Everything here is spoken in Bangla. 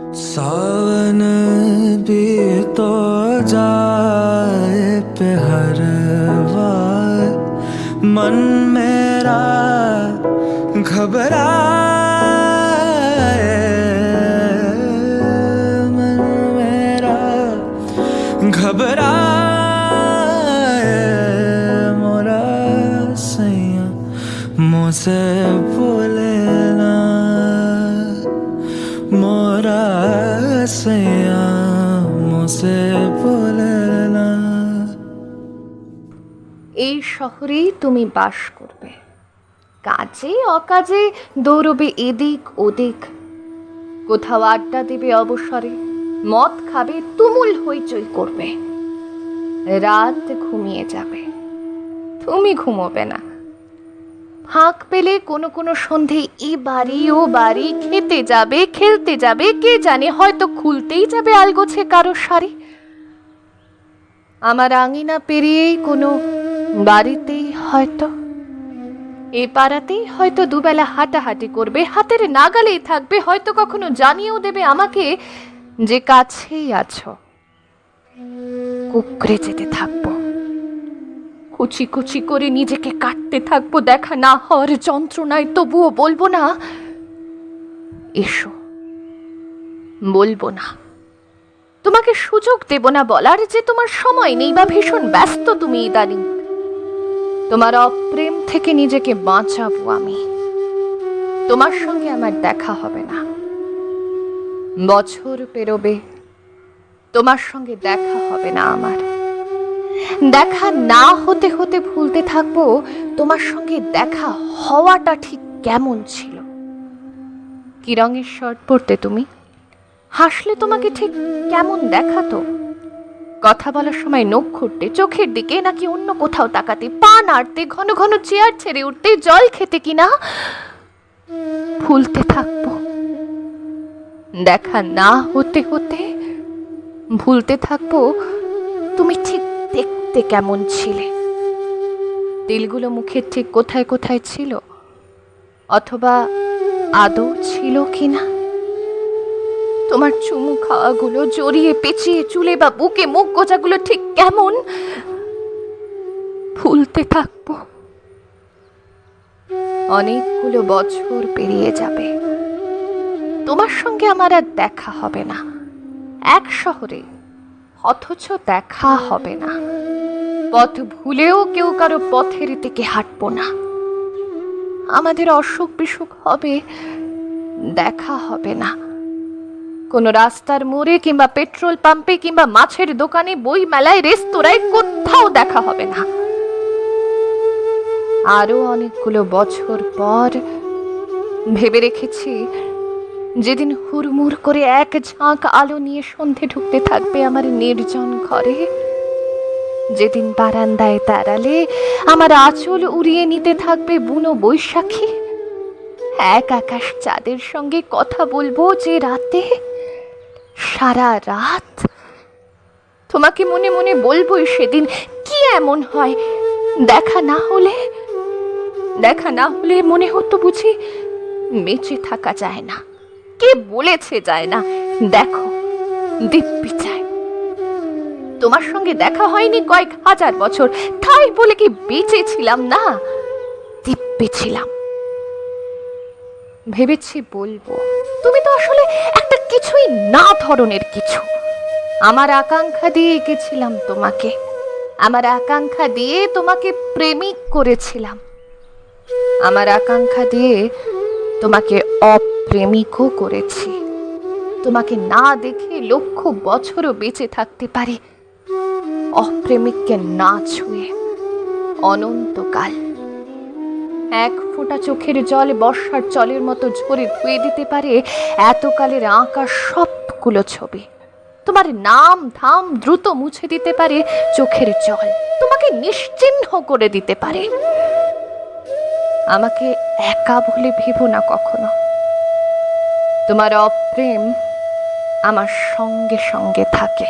सावन भी तो जाए पे हर बार मन मेरा घबराए, मन मेरा घबराए, मोरा सैया मुझसे बोले ना, मोरा सैया मुझसे बोले ना। এই শহরেই তুমি বাস করবে, কাজে অকাজে দৌড়বে এদিক ওদিক, কোথাও আড্ডা দেবে অবসরে, মদ খাবে, তুমুল হইচই করবে, রাত ঘুমিয়ে যাবে, তুমি ঘুমোবে না। ফাঁক পেলে কোনো কোনো সন্ধে এ বাড়ি ও বাড়ি খেতে যাবে, খেলতে যাবে, কে জানে হয়তো খুলতেই যাবে আলগোছে কারো শাড়ি। আমার আঙিনা পেরিয়েই কোনো বাড়িতেই হয়তো, এ পাড়াতেই হয়তো দুবেলা হাঁটাহাঁটি করবে, হাতের নাগালেই থাকবে, হয়তো কখনো জানিয়েও দেবে আমাকে যে কাছেই আছো। কুকড়ে যেতে থাকবো, কুচি কুচি করে নিজেকে কাটতে থাকবো দেখা না হওয়ার যন্ত্রণায়, তবুও বলবো না এসো, বলবো না, তোমাকে সুযোগ দেব না বলার যে তোমার সময় নেই বা ভীষণ ব্যস্ত তুমি ইদানিং। তোমার অপ্রেম থেকে নিজেকে বাঁচাবো আমি। তোমার সঙ্গে আমার দেখা হবে না, বছর পেরোবে, তোমার সঙ্গে দেখা হবে না আমার। দেখা না হতে হতে ভুলতে থাকবো তোমার সঙ্গে দেখা হওয়াটা ঠিক কেমন ছিল। কি রঙের শার্ট পরতে তুমি, হাসলে তোমাকে ঠিক কেমন দেখাতো, কথা বলার সময় নখ খুঁটতে চোখের দিকে নাকি অন্য কোথাও তাকাতে, পা নাড়তে, ঘন ঘন চেয়ার ছেড়ে উঠতে, জল খেতে কিনা ভুলতে থাকবো। দেখা না হতে হতে ভুলতে থাকবো তুমি ঠিক দেখতে কেমন ছিলে, তিলগুলো মুখের ঠিক কোথায় কোথায় ছিল, অথবা আদৌ ছিল কিনা। তোমার চুমু খাওয়াগুলো, জড়িয়ে পেঁচিয়ে চুলে বা বুকে মুখ গোজাগুলো ঠিক কেমন ভুলতে থাকবো। অনেকগুলো বছর পেরিয়ে যাবে, তোমার সঙ্গে আমার আর দেখা হবে না, এক শহরে, অথচ দেখা হবে না। পথ ভুলেও কেউ কারো পথের দিকে হাঁটবো না। আমাদের অসুখ বিসুখ হবে, দেখা হবে না। কোনো রাস্তার মোড়ে কিংবা পেট্রোল পাম্পে কিংবা মাছের দোকানে, বই মেলায়, রেস্তোরাঁয়, কোথাও দেখা হবে না। আরো অনেকগুলো বছর পর ভেবে রেখেছি, যেদিন হুড়মুড় করে এক ঝাঁক আলো নিয়ে সন্ধে ঢুকতে থাকবে আমার নির্জন ঘরে, যেদিন বারান্দায় দাঁড়ালে আমার আঁচল উড়িয়ে নিতে থাকবে বুনো বৈশাখী, এক আকাশ চাঁদের সঙ্গে কথা বলবো যে রাতে, সারা রাত। তোমাকে মনে মনে বলবোই সেদিন, কি এমন হয় দেখা না হলে, দেখা না হলে মনে হতো বুঝি বেঁচে থাকা যায় না। কে বলেছে যায় না, দেখো দিব্যি চায়। তোমার সঙ্গে দেখা হয়নি কয়েক হাজার বছর, তাই বলে কি বেঁচে ছিলাম না, দিব্যি ছিলাম। ভেবেছি বলবো, তুমি তো আসলে একটা কিছুই না ধরনের কিছু। আমার আকাঙ্ক্ষা দিয়ে এঁকেছিলাম তোমাকে, আমার আকাঙ্ক্ষা দিয়ে তোমাকে প্রেমিক করেছিলাম, আমার আকাঙ্ক্ষা দিয়ে তোমাকে অপ্রেমিকও করেছি। তোমাকে না দেখে লক্ষ বছরও বেঁচে থাকতে পারি, অপ্রেমিককে না ছুঁয়ে অনন্তকাল। এক ফোঁটা চোখের জল বর্ষার জলের মতো ঝরে ধুয়ে দিতে পারে এতকালের আঁকা সবগুলো ছবি। তোমার নাম ধাম দ্রুত মুছে দিতে পারে চোখের জল, তোমাকে নিশ্চিহ্ন করে দিতে পারে। আমাকে একা বলে ভেবো না কখনো, তোমার অপ্রেম আমার সঙ্গে সঙ্গে থাকে।